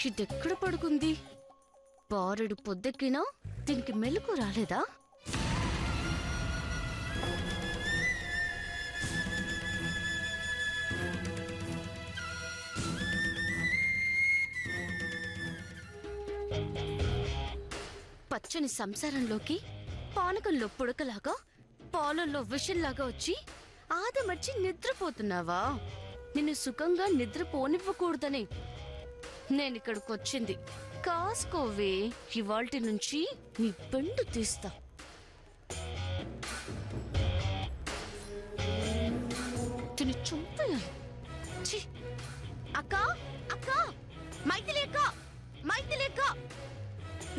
ఇదెక్కడ పడుకుంది? బారెడు పొద్దెక్కినా దీనికి మెలకు రాలేదా? పచ్చని సంసారంలోకి పానకంలో పుడకలాగా పాలల్లో విషంలాగా వచ్చి ఆదమర్చి నిద్రపోతున్నావా? నిన్ను సుఖంగా నిద్రపోనివ్వకూడదని నేనిక్కడికొచ్చింది. కాసుకోవే, ఇవాల్టి నుంచి నీ బెండు తీస్తా. తిని చంపేయాలి. అక్క అక్క, మైథిలి అక్క, మైథిలి అక్క.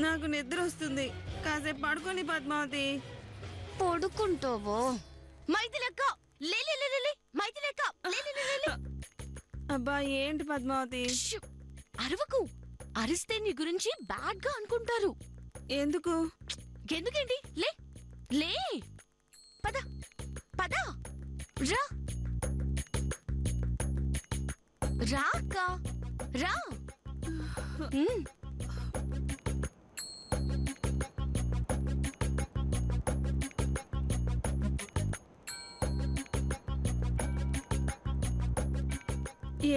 నాకు నిద్ర వస్తుంది, కాసేపు పడుకొని పద్మావతి. పడుకుంటావో? మైథిలి అక్క, లే లే లే లే, మైథిలి అక్క, లే లే లే లే. అబ్బా ఏంటి పద్మావతి? అరవకు, అరిస్తే నీ గురించి బ్యాడ్ గా అనుకుంటారు. ఎందుకు? ఎందుకేంటి? లే లే, పద పద, రా రా అక్క, రా.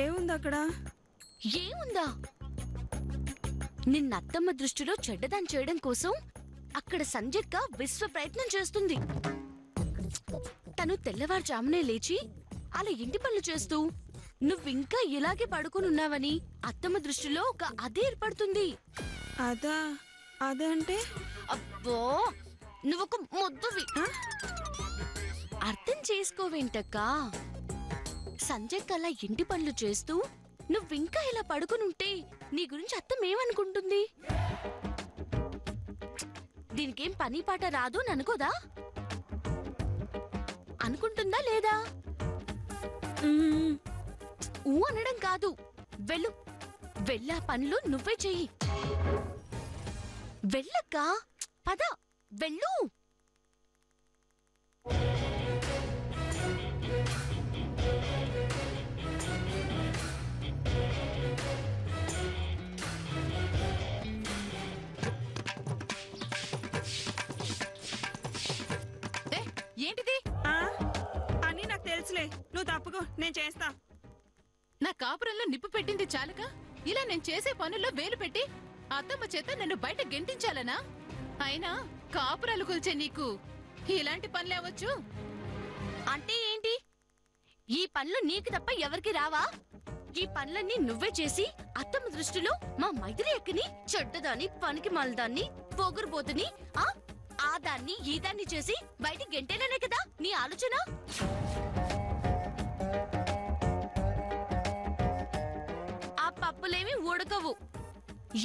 ఏముంది అక్కడ? ఏముందా? నిన్నత్తమ్మ దృష్టిలో చెడ్డదాన్ని చేయడం కోసం అక్కడ సంజక్క విశ్వ ప్రయత్నం చేస్తుంది. తను తెల్లవారుజామునే లేచి అలా ఇంటి పనులు చేస్తూ నువ్వింకా ఇలాగే పడుకునున్నావని అత్తమ్మ దృష్టిలో ఒక అదే ఏర్పడుతుంది. అదా? అదంటే? అబ్బో, నువ్వొక మొద్దువి. అర్థం చేసుకోవేంటక్కా? సంజయ్ అలా ఇంటి పనులు చేస్తూ నువ్వింకా ఇలా పడుకునుంటే నీ గురించి అత్తమేమనుకుంటుంది? దీనికేం పని పాట రాదు అని అనుకోదా? అనుకుంటుందా లేదా? ఊ అనడం కాదు, వెళ్ళు, వెళ్ళా పనులు నువ్వే చెయ్యి. వెళ్ళక్కా, పద, వెళ్ళు. ఏంటిది? అని నాకు తెలుసులే, నువ్వు తప్పుకో, నేను చేస్తా. నా కాపురంలో నిప్పు పెట్టింది చాలక ఇలా నేను చేసే పనుల్లో వేలు పెట్టి అత్తమ్మ చేత నన్ను బయట గెంటించాలనా? అయినా కాపురాలు కూల్చే నీకు ఇలాంటి పనులేవచ్చు? అంటే ఏంటి? ఈ పనులు నీకు తప్ప ఎవరికి రావా? ఈ పనులన్నీ నువ్వే చేసి అత్తమ్మ దృష్టిలో మా మైథిలి అక్కని చెడ్డదాన్ని, పనికి మలదాన్ని, పొగురుబోతుని, ఆ దాన్ని ఈ దాన్ని చేసి బయట గెంటేనే కదా నీ ఆలోచన? ఆ పప్పులేమి ఉడకవు.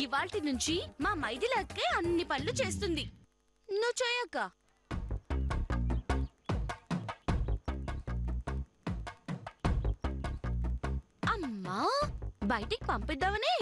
ఇవాల్టి నుంచి మా మైథిలి అక్కే అన్ని పనులు చేస్తుంది, నువ్వు చేయక్క. అమ్మా, బయటికి పంపిద్దామని.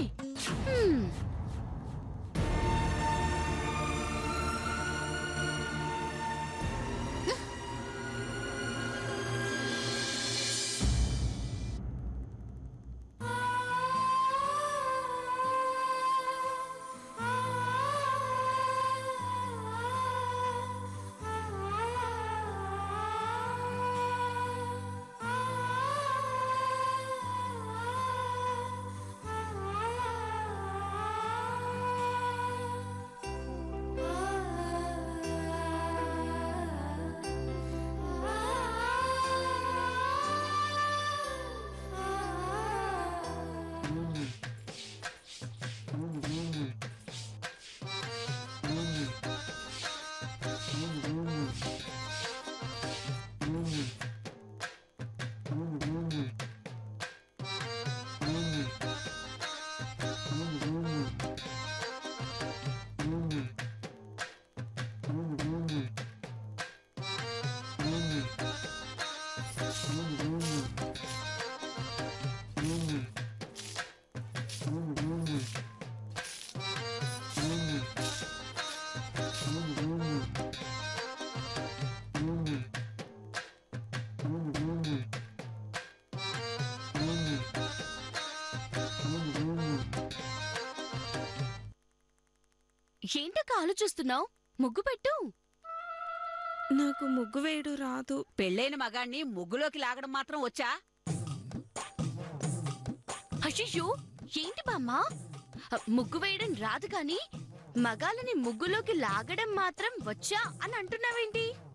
ఏంటక్క ఆలోచిస్తున్నావు? ముగ్గు పెట్టు. నాకు ముగ్గు వేయడం రాదు. పెళ్ళైన మగాణ్ణి ముగ్గులోకి లాగడం మాత్రం వచ్చా? అయ్యో, ఏంటి బామ్మ? ముగ్గు వేయడం రాదు కాని మగాళ్ళని ముగ్గులోకి లాగడం మాత్రం వచ్చా అని అంటున్నావేంటి?